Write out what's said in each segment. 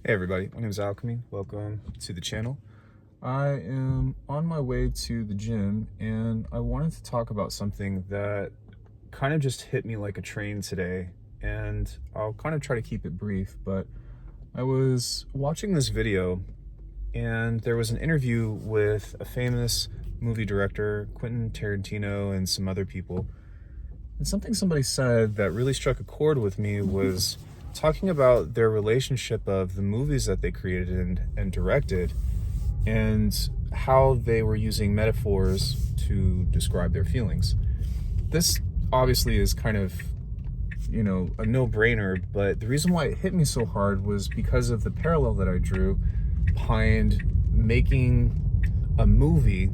Hey everybody, my name is Alchemy. Welcome to the channel. I am on my way to the gym and I wanted to talk about something that kind of just hit me like a train today, and I'll kind of try to keep it brief, but I was watching this video and there was an interview with a famous movie director, Quentin Tarantino, and some other people. And something somebody said that really struck a chord with me was talking about their relationship of the movies that they created and directed, and how they were using metaphors to describe their feelings. This obviously is kind of, a no-brainer, but the reason why it hit me so hard was because of the parallel that I drew behind making a movie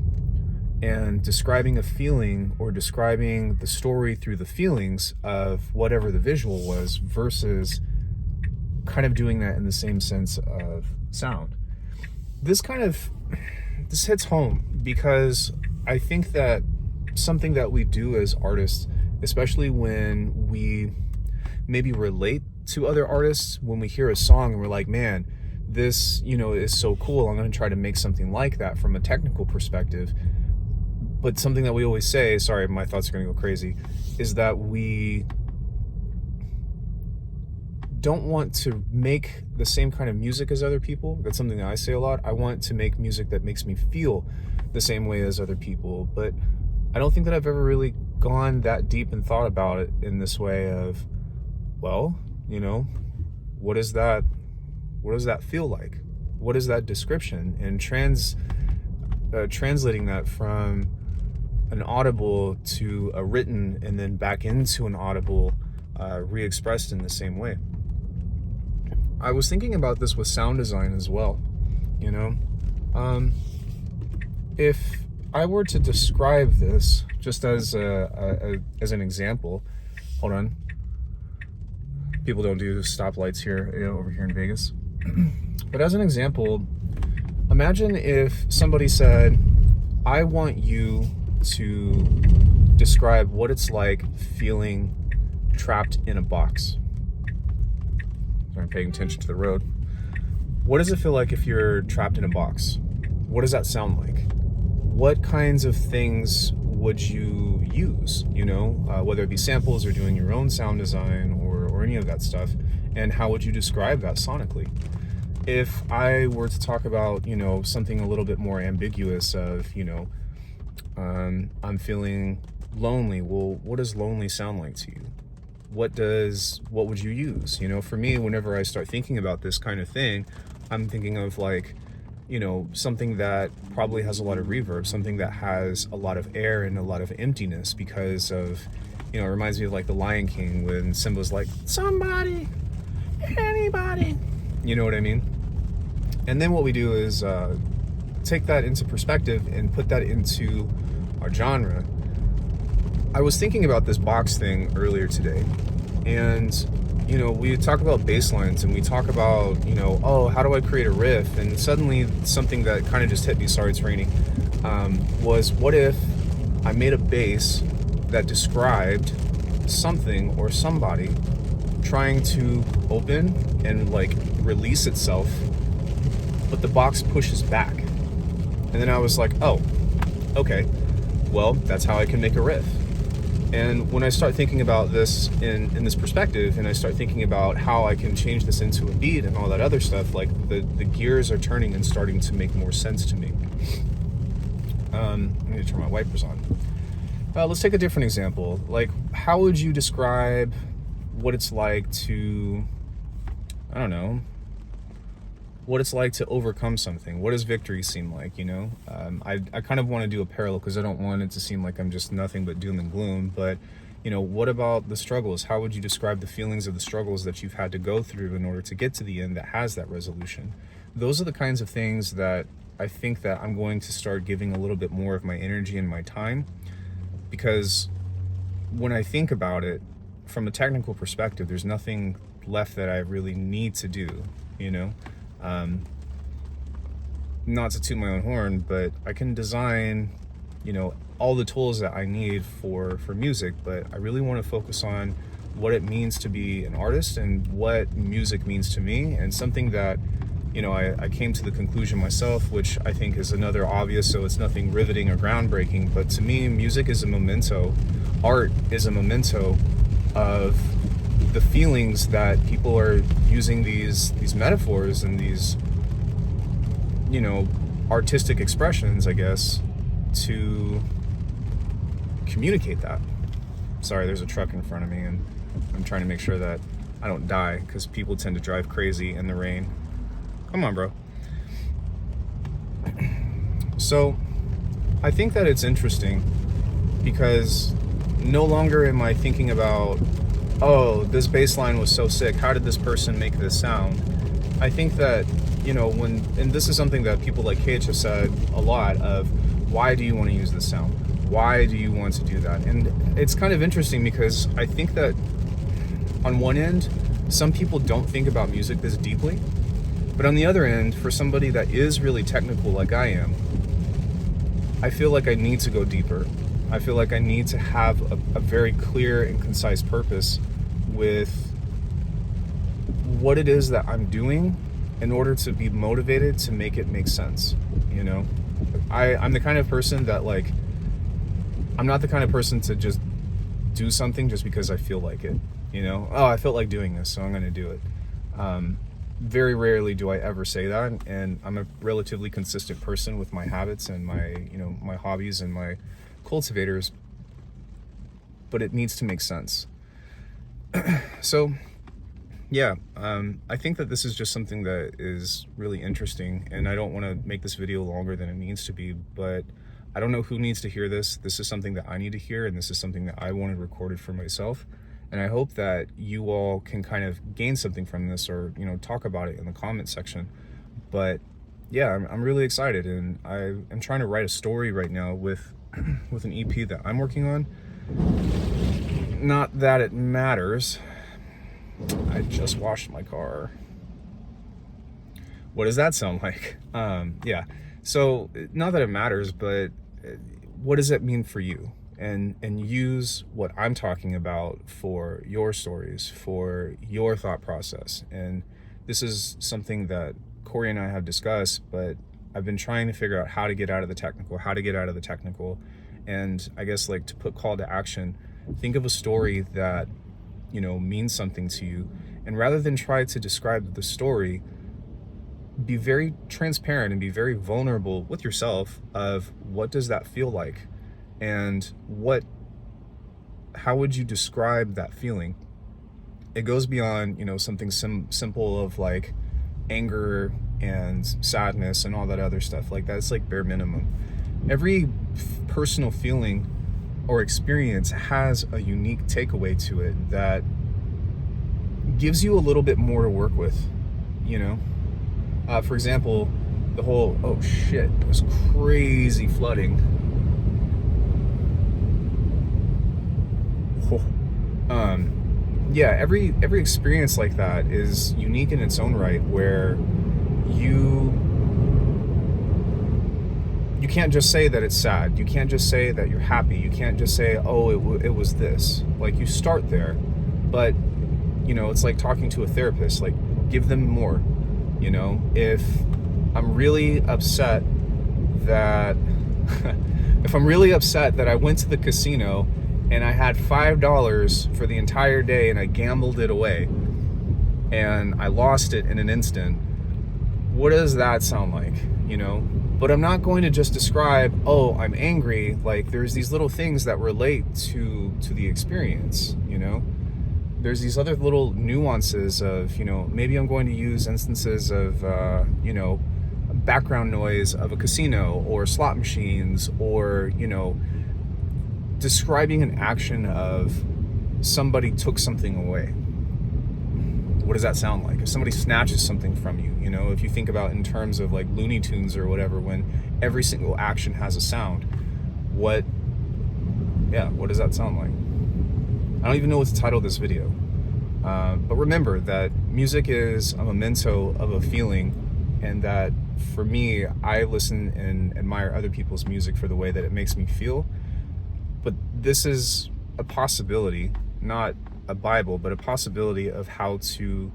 and describing a feeling, or describing the story through the feelings of whatever the visual was, versus kind of doing that in the same sense of sound. This hits home because I think that something that we do as artists, especially when we maybe relate to other artists, when we hear a song and we're like, man, this, is so cool, I'm going to try to make something like that from a technical perspective. But something that we always say, sorry, my thoughts are going to go crazy, is that we don't want to make the same kind of music as other people. That's something that I say a lot. I want to make music that makes me feel the same way as other people. But I don't think that I've ever really gone that deep and thought about it in this way of, well, what does that feel like? What is that description? And translating that from an audible to a written, and then back into an audible, re-expressed in the same way. I was thinking about this with sound design as well. If I were to describe this just as as an example, hold on. People don't do stoplights here, over here in Vegas. But as an example, imagine if somebody said, I want you to describe what it's like feeling trapped in a box. I'm paying attention to the road. What does it feel like if you're trapped in a box? What does that sound like? What kinds of things would you use, whether it be samples or doing your own sound design, or any of that stuff, and how would you describe that sonically? If I were to talk about, something a little bit more ambiguous of, I'm feeling lonely. Well, what does lonely sound like to you? What would you use? For me, whenever I start thinking about this kind of thing, I'm thinking of like, something that probably has a lot of reverb, something that has a lot of air and a lot of emptiness, because of, it reminds me of like The Lion King when Simba's like, somebody, anybody, you know what I mean? And then what we do is take that into perspective and put that into our genre. I was thinking about this box thing earlier today, and we talk about bass lines, and we talk about, oh, how do I create a riff? And suddenly something that kind of just hit me, sorry it's raining, was what if I made a bass that described something or somebody trying to open and like release itself, but the box pushes back. And then I was like, oh, okay, well, that's how I can make a riff. And when I start thinking about this in this perspective, and I start thinking about how I can change this into a beat and all that other stuff, like the gears are turning and starting to make more sense to me. I need to turn my wipers on. Let's take a different example. Like, how would you describe what it's like to, I don't know, what it's like to overcome something? What does victory seem like, I kind of want to do a parallel, because I don't want it to seem like I'm just nothing but doom and gloom. But, what about the struggles? How would you describe the feelings of the struggles that you've had to go through in order to get to the end that has that resolution? Those are the kinds of things that I think that I'm going to start giving a little bit more of my energy and my time, because when I think about it from a technical perspective, there's nothing left that I really need to do, not to toot my own horn, but I can design, all the tools that I need for music, but I really want to focus on what it means to be an artist and what music means to me, and something that, you know, I came to the conclusion myself, which I think is another obvious, so it's nothing riveting or groundbreaking, but to me, music is a memento, art is a memento of the feelings that people are using these metaphors and these, you know, artistic expressions, I guess, to communicate that. Sorry, there's a truck in front of me, and I'm trying to make sure that I don't die, because people tend to drive crazy in the rain. Come on, bro. So I think that it's interesting because no longer am I thinking about, oh, this bass line was so sick, how did this person make this sound? I think that, you know, and this is something that people like Cage have said a lot of, why do you want to use this sound? Why do you want to do that? And it's kind of interesting because I think that on one end, some people don't think about music this deeply. But on the other end, for somebody that is really technical like I am, I feel like I need to go deeper. I feel like I need to have a very clear and concise purpose with what it is that I'm doing in order to be motivated to make it make sense. You know, I'm the kind of person that, like, I'm not the kind of person to just do something just because I feel like it. You know, oh, I felt like doing this, so I'm going to do it. Very rarely do I ever say that, and I'm a relatively consistent person with my habits and my, you know, my hobbies and my cultivators, but it needs to make sense. So yeah, I think that this is just something that is really interesting, and I don't want to make this video longer than it needs to be, but I don't know who needs to hear this. This is something that I need to hear, and this is something that I wanted recorded for myself. And I hope that you all can kind of gain something from this, or, you know, talk about it in the comment section. But yeah, I'm really excited, and I'm trying to write a story right now with an EP that I'm working on. Not that it matters. I just washed my car. What does that sound like? Yeah. So not that it matters, but what does it mean for you? And use what I'm talking about for your stories, for your thought process. And this is something that Corey and I have discussed, but I've been trying to figure out how to get out of the technical, and I guess, like, to put call to action, think of a story that, you know, means something to you, and rather than try to describe the story, be very transparent and be very vulnerable with yourself of what does that feel like, and how would you describe that feeling? It goes beyond, you know, something simple of like anger and sadness and all that other stuff. Like, that's like bare minimum. Every personal feeling or experience has a unique takeaway to it that gives you a little bit more to work with, you know? For example, the whole, oh shit, it was crazy flooding. Yeah, every experience like that is unique in its own right, where you can't just say that it's sad. You can't just say that you're happy. You can't just say, oh, it was this. Like, you start there, but, you know, it's like talking to a therapist. Like, give them more. You know, if I'm really upset that I went to the casino and I had $5 for the entire day and I gambled it away and I lost it in an instant, what does that sound like, you know? But I'm not going to just describe, oh, I'm angry. Like, there's these little things that relate to the experience, you know? There's these other little nuances of, you know, maybe I'm going to use instances of, you know, background noise of a casino or slot machines, or, you know, describing an action of somebody took something away. What does that sound like? If somebody snatches something from you, you know, if you think about in terms of like Looney Tunes or whatever, when every single action has a sound, what does that sound like? I don't even know what to title this video. But remember that music is a memento of a feeling, and that for me, I listen and admire other people's music for the way that it makes me feel. But this is a possibility, not a Bible, but a possibility of how to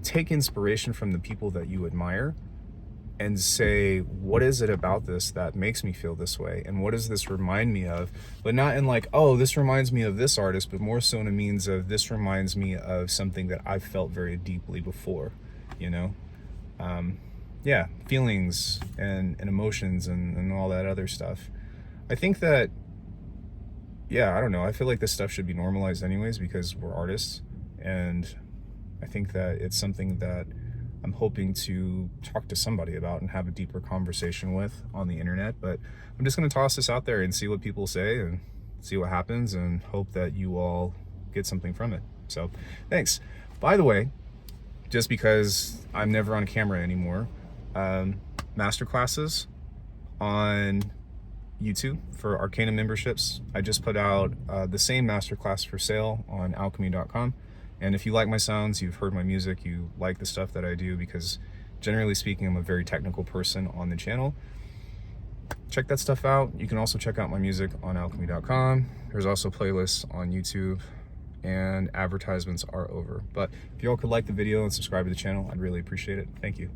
take inspiration from the people that you admire and say, what is it about this that makes me feel this way? And what does this remind me of? But not in like, oh, this reminds me of this artist, but more so in a means of this reminds me of something that I've felt very deeply before, you know? Yeah, feelings and emotions and all that other stuff. I think that, yeah, I don't know. I feel like this stuff should be normalized anyways because we're artists. And I think that it's something that I'm hoping to talk to somebody about and have a deeper conversation with on the internet. But I'm just going to toss this out there and see what people say and see what happens and hope that you all get something from it. So thanks. By the way, just because I'm never on camera anymore, masterclasses on YouTube for Arcana memberships. I just put out the same masterclass for sale on alchemy.com. And if you like my sounds, you've heard my music, you like the stuff that I do, because generally speaking, I'm a very technical person on the channel. Check that stuff out. You can also check out my music on alchemy.com. There's also playlists on YouTube, and advertisements are over. But if you all could like the video and subscribe to the channel, I'd really appreciate it. Thank you.